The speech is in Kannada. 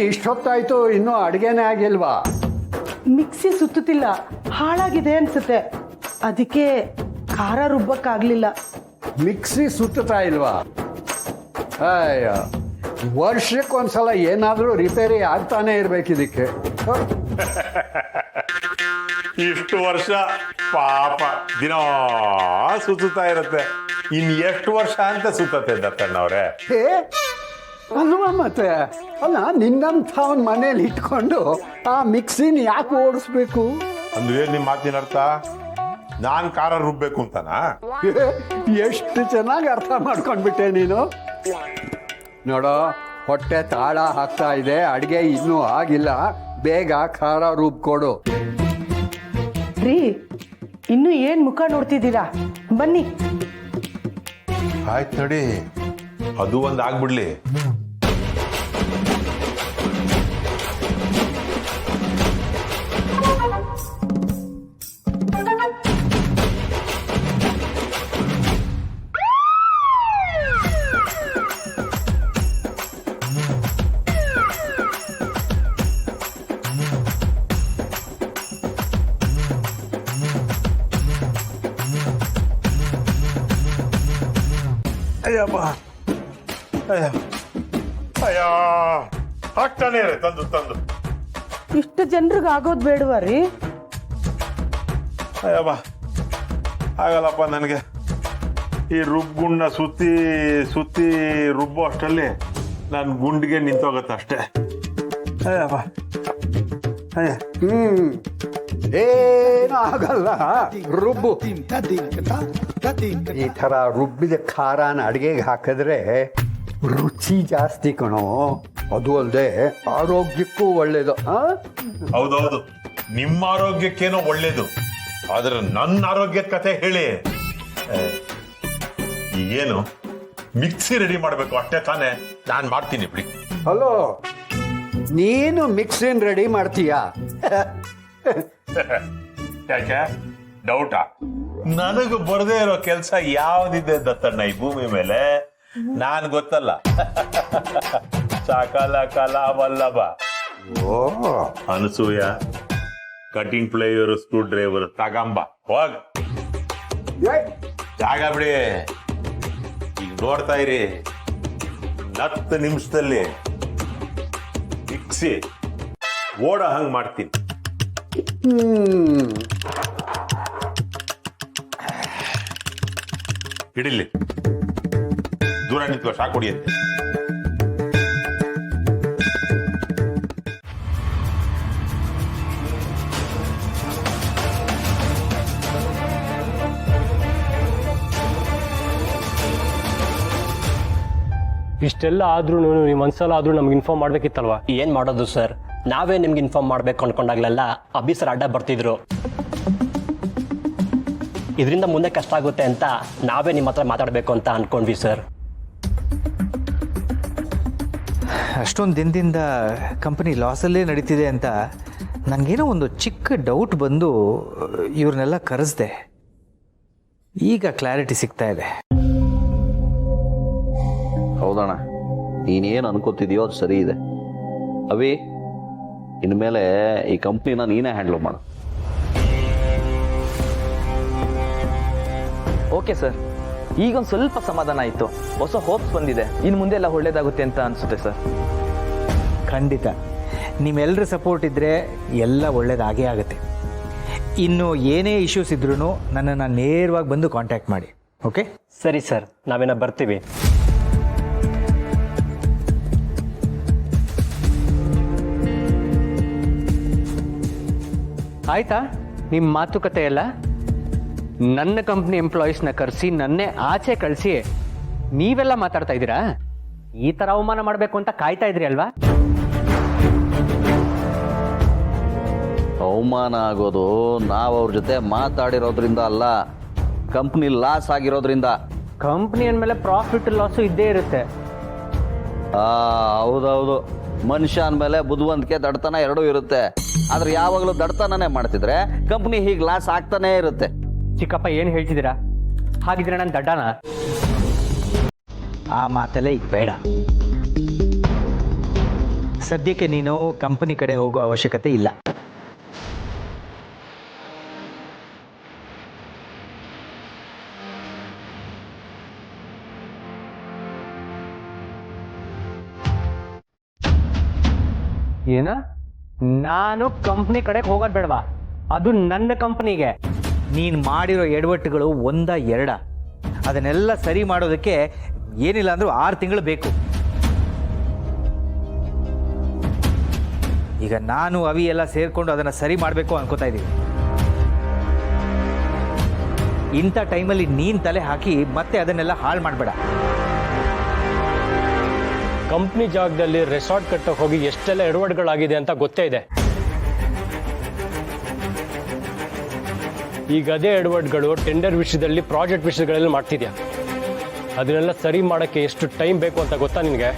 ಇಷ್ಟೊತ್ತಾಯ್ತು ಇನ್ನೂ ಅಡುಗೆನೇ ಆಗಿಲ್ವಾ? ಮಿಕ್ಸಿ ಸುತ್ತುತ್ತಿಲ್ಲ, ಹಾಳಾಗಿದೆ ಅನ್ಸುತ್ತೆ. ಅದಕ್ಕೆ ಖಾರ ರುಬ್ಬಕ್ಕಾಗ್ಲಿಲ್ಲ. ಮಿಕ್ಸಿ ಸುತ್ತಾ ಇಲ್ವಾ? ಅಯ್ಯ, ವರ್ಷಕ್ಕೊಂದ್ಸಲ ಏನಾದರೂ ರಿಪೇರಿ ಆಗ್ತಾನೆ ಇರ್ಬೇಕಿದಕ್ಕೆ. ಇಷ್ಟು ವರ್ಷ ಪಾಪ ದಿನ ಸುತ್ತಾ ಇರುತ್ತೆ. ಇನ್ ಎಷ್ಟು ವರ್ಷ ಅಂತ ಸುತ್ತತ್ತೆ ದತ್ತಣ್ಣವ್ರೆ? ಅಲ್ವಾ ಮತ್ತೆ? ಅಲ್ಲ, ನಿನ್ನಂಥವನ್ ಮನೇಲಿ ಇಟ್ಕೊಂಡು ಆ ಮಿಕ್ಸಿನ ಯಾಕೆ ಓಡಿಸ್ಬೇಕು? ಅಂದ್ರೆ ನಿಮ್ ಮಾತಿನ ಅರ್ಥ ನಾನ್ ಖಾರ ರುಬ್ಬೇಕು ಅಂತನಾ? ಎಷ್ಟು ಚೆನ್ನಾಗಿ ಅರ್ಥ ಮಾಡ್ಕೊಂಡ್ಬಿಟ್ಟೆ ನೀನು. ನೋಡೋ, ಹೊಟ್ಟೆ ತಾಳ ಹಾಕ್ತಾ ಇದೆ, ಅಡುಗೆ ಇನ್ನೂ ಆಗಿಲ್ಲ, ಬೇಗ ಖಾರ ರುಬ್ಕೊಡು. ರೀ, ಇನ್ನು ಏನ್ ಮುಖ ನೋಡ್ತಿದ್ದೀರಾ? ಬನ್ನಿ. ಆಯ್ತು ನೋಡಿ, ಅದು ಒಂದ್ ಆಗ್ಬಿಡ್ಲಿ. ಅಯ್ಯಮ್ಮ, ಅಯ್ಯ ಹಾಕ್ತಾನೆ ಇರ ತಂದು ತಂದು. ಇಷ್ಟು ಜನರಿಗೆ ಆಗೋದ್ ಬೇಡವಾ ರೀ? ಅಯ್ಯಮ್ಮ, ಆಗಲ್ಲಪ್ಪ ನನಗೆ. ಈ ರುಬ್ಬುಂಡ ಸುತ್ತಿ ಸುತ್ತಿ ರುಬ್ಬೋ ಅಷ್ಟರಲ್ಲಿ ನಾನು ಗುಂಡಿಗೆ ನಿಂತೋಗತ್ತೆ ಅಷ್ಟೇ. ಅಯ್ಯಪ್ಪ, ಅಯ್ಯ. ಏನೂ ಆಗಲ್ಲ, ರುಬ್ಬು. ಈ ಥರ ರುಬ್ಬಿದ ಖಾರನ ಅಡುಗೆಗೆ ಹಾಕಿದ್ರೆ ರುಚಿ ಜಾಸ್ತಿ ಕಣೋ. ಅದು ಅಲ್ಲದೆ ಆರೋಗ್ಯಕ್ಕೂ ಒಳ್ಳೇದು. ಹೌದೌದು, ನಿಮ್ಮ ಆರೋಗ್ಯಕ್ಕೇನೋ ಒಳ್ಳೇದು, ಆದ್ರೆ ನನ್ನ ಆರೋಗ್ಯದ ಕತೆ ಹೇಳಿ. ಈಗೇನು ಮಿಕ್ಸಿ ರೆಡಿ ಮಾಡ್ಬೇಕು ಅಷ್ಟೇ ತಾನೇ? ನಾನ್ ಮಾಡ್ತೀನಿ ಬಿಡಿ. ಹಲೋ, ನೀನು ಮಿಕ್ಸಿನ್ ರೆಡಿ ಮಾಡ್ತೀಯಾ? ಯಾಕೆ ಡೌಟಾ? ನನಗೆ ಬರದೇ ಇರೋ ಕೆಲಸ ಯಾವ್ದಿದೆ ದತ್ತಣ್ಣ ಈ ಭೂಮಿ ಮೇಲೆ? ನಾನ್ ಗೊತ್ತಲ್ಲ. ಸಕಲ ಕಲಾ ವಲ್ಲಭ. ಓ, Anasuya, cutting plier, screwdriver ತಗಂಬ, ಹೋಗ್ ಜಾಗ ಬಿಡಿ. ಈಗ ನೋಡ್ತಾ ಇರಿ, 10 ನಿಮಿಷದಲ್ಲಿ ಮಿಕ್ಸಿ ಓಡ ಹಂಗ್ ಮಾಡ್ತೀನಿ. ಹಿಡಿಲಿ, ದೂರ ನಿಂತ್ಕೋ, ಶಾಕ್ ಹೊಡಿಯಂತೆ. ಇಷ್ಟೆಲ್ಲ ಆದ್ರೂ ನೀವು ಒಂದ್ಸಲ ಆದ್ರೂ ನಮ್ಗೆ ಇನ್ಫಾರ್ಮ್ ಮಾಡ್ಬೇಕಿತ್ತಲ್ವಾ? ಏನ್ ಮಾಡೋದು ಸರ್, ನಾವೇ ನಿಮ್ಗೆ ಇನ್ಫಾರ್ಮ್ ಮಾಡ್ಬೇಕು ಅನ್ಕೊಂಡಾಗ್ಲೆಲ್ಲ ಅಭಿ ಸರ್ ಅಡ್ಡ ಬರ್ತಿದ್ರು. ಇದರಿಂದ ಮುಂದೆ ಕಷ್ಟ ಆಗುತ್ತೆ ಅಂತ ನಾವೇ ನಿಮ್ಮ ಹತ್ರ ಮಾತಾಡಬೇಕು ಅಂತ ಅನ್ಕೊಂಡ್ವಿ ಸರ್. ಅಷ್ಟೊಂದು ದಿನದಿಂದ ಕಂಪನಿ ಲಾಸಲ್ಲೇ ನಡೀತಿದೆ ಅಂತ ನನಗೇನೋ ಒಂದು ಚಿಕ್ಕ ಡೌಟ್ ಬಂದು ಇವ್ರನ್ನೆಲ್ಲ ಕರೆಸ್ದೆ. ಈಗ ಕ್ಲಾರಿಟಿ ಸಿಗ್ತಾ ಇದೆ. ಹೌದಣ್ಣ, ನೀನೇನು ಅನ್ಕೋತಿದೆಯೋ ಅದು ಸರಿ ಇದೆ. ಅವಿ, ಇನ್ಮೇಲೆ ಈ ಕಂಪ್ನಿನ ನೀನೇ ಹ್ಯಾಂಡಲ್ ಮಾಡು. ಓಕೆ ಸರ್, ಈಗೊಂದು ಸ್ವಲ್ಪ ಸಮಾಧಾನ ಆಯಿತು. ಹೊಸ ಹೋಪ್ಸ್ ಬಂದಿದೆ. ಇನ್ನು ಮುಂದೆ ಎಲ್ಲ ಒಳ್ಳೇದಾಗುತ್ತೆ ಅಂತ ಅನಿಸುತ್ತೆ ಸರ್. ಖಂಡಿತ ನಿಮ್ಮೆಲ್ಲರ ಸಪೋರ್ಟ್ ಇದ್ದರೆ ಎಲ್ಲ ಒಳ್ಳೇದಾಗೇ ಆಗುತ್ತೆ. ಇನ್ನು ಏನೇ ಇಶ್ಯೂಸ್ ಇದ್ರೂ ನನ್ನನ್ನು ನೇರವಾಗಿ ಬಂದು ಕಾಂಟ್ಯಾಕ್ಟ್ ಮಾಡಿ. ಓಕೆ? ಸರಿ ಸರ್, ನಾವೇನ ಬರ್ತೀವಿ. ಆಯ್ತಾ ನಿಮ್ಮ ಮಾತುಕತೆ ಎಲ್ಲ? ನನ್ನ ಕಂಪ್ನಿ ಎಂಪ್ಲಾಯೀಸ್ನ ಕರೆಸಿ ನನ್ನೇ ಆಚೆ ಕಳಿಸಿ ನೀವೆಲ್ಲ ಮಾತಾಡ್ತಾ ಇದ್ದೀರಾ? ಈ ಥರ ಅವಮಾನ ಮಾಡಬೇಕು ಅಂತ ಕಾಯ್ತಾ ಇದ್ರಿ ಅಲ್ವಾ? ಅವಮಾನ ಆಗೋದು ನಾವು ಅವ್ರ ಜೊತೆ ಮಾತಾಡಿರೋದ್ರಿಂದ ಅಲ್ಲ, ಕಂಪ್ನಿ ಲಾಸ್ ಆಗಿರೋದ್ರಿಂದ. ಕಂಪ್ನಿ ಅಂದಮೇಲೆ ಪ್ರಾಫಿಟ್ ಲಾಸು ಇದ್ದೇ ಇರುತ್ತೆ. ಹೌದೌದು, ಮನುಷ್ಯ ಅಂದಮೇಲೆ ಬುದ್ಧಿವಂತಿಕೆ ದಡ್ತನ ಎರಡೂ ಇರುತ್ತೆ. ಆದ್ರೆ ಯಾವಾಗಲೂ ದಡ್ತನೇ ಮಾಡ್ತಿದ್ರೆ ಕಂಪ್ನಿ ಹೀಗೆ ಲಾಸ್ ಆಗ್ತಾನೇ ಇರುತ್ತೆ. ಚಿಕ್ಕಪ್ಪ ಏನು ಹೇಳ್ತಿದ್ದೀರಾ? ಹಾಗಿದ್ರೆ ನಾನು ದಡ್ಡನ? ಆ ಮಾತೆಲ್ಲ ಈಗ ಬೇಡ. ಸದ್ಯಕ್ಕೆ ನೀನು ಕಂಪನಿ ಕಡೆ ಹೋಗೋ ಅವಶ್ಯಕತೆ ಇಲ್ಲ. ಏನ ನಾನು ಕಂಪ್ನಿ ಕಡೆಗೆ ಹೋಗೋದು ಬೇಡವಾ? ಅದು ನನ್ನ ಕಂಪ್ನಿಗೆ. ನೀನು ಮಾಡಿರೋ ಎಡವಟ್ಟುಗಳು ಒಂದ ಎರಡ, ಅದನ್ನೆಲ್ಲ ಸರಿ ಮಾಡೋದಕ್ಕೆ ಏನಿಲ್ಲ ಅಂದ್ರೂ 6 ತಿಂಗಳು ಬೇಕು. ಈಗ ನಾನು ಅವಿ ಎಲ್ಲ ಸೇರ್ಕೊಂಡು ಅದನ್ನು ಸರಿ ಮಾಡಬೇಕು ಅನ್ಕೋತಾ ಇದ್ದೀವಿ. ಇಂಥ ಟೈಮಲ್ಲಿ ನೀನು ತಲೆ ಹಾಕಿ ಮತ್ತೆ ಅದನ್ನೆಲ್ಲ ಹಾಳು ಮಾಡಬೇಡ. ಕಂಪ್ನಿ ಜಾಗದಲ್ಲಿ ರೆಸಾರ್ಟ್ ಕಟ್ಟಕ್ಕೆ ಹೋಗಿ ಎಷ್ಟೆಲ್ಲ ಎಡವಟ್ಗಳಾಗಿದೆ ಅಂತ ಗೊತ್ತೇ ಇದೆ. ಈಗ ಅದೇ ಎಡವಟ್ಗಳು ಟೆಂಡರ್ ವಿಷಯದಲ್ಲಿ, ಪ್ರಾಜೆಕ್ಟ್ ವಿಷಯಗಳಲ್ಲಿ ಮಾಡ್ತಿದ್ಯಾ. ಅದನ್ನೆಲ್ಲ ಸರಿ ಮಾಡೋಕ್ಕೆ ಎಷ್ಟು ಟೈಮ್ ಬೇಕು ಅಂತ ಗೊತ್ತಾ ನಿನಗೆ?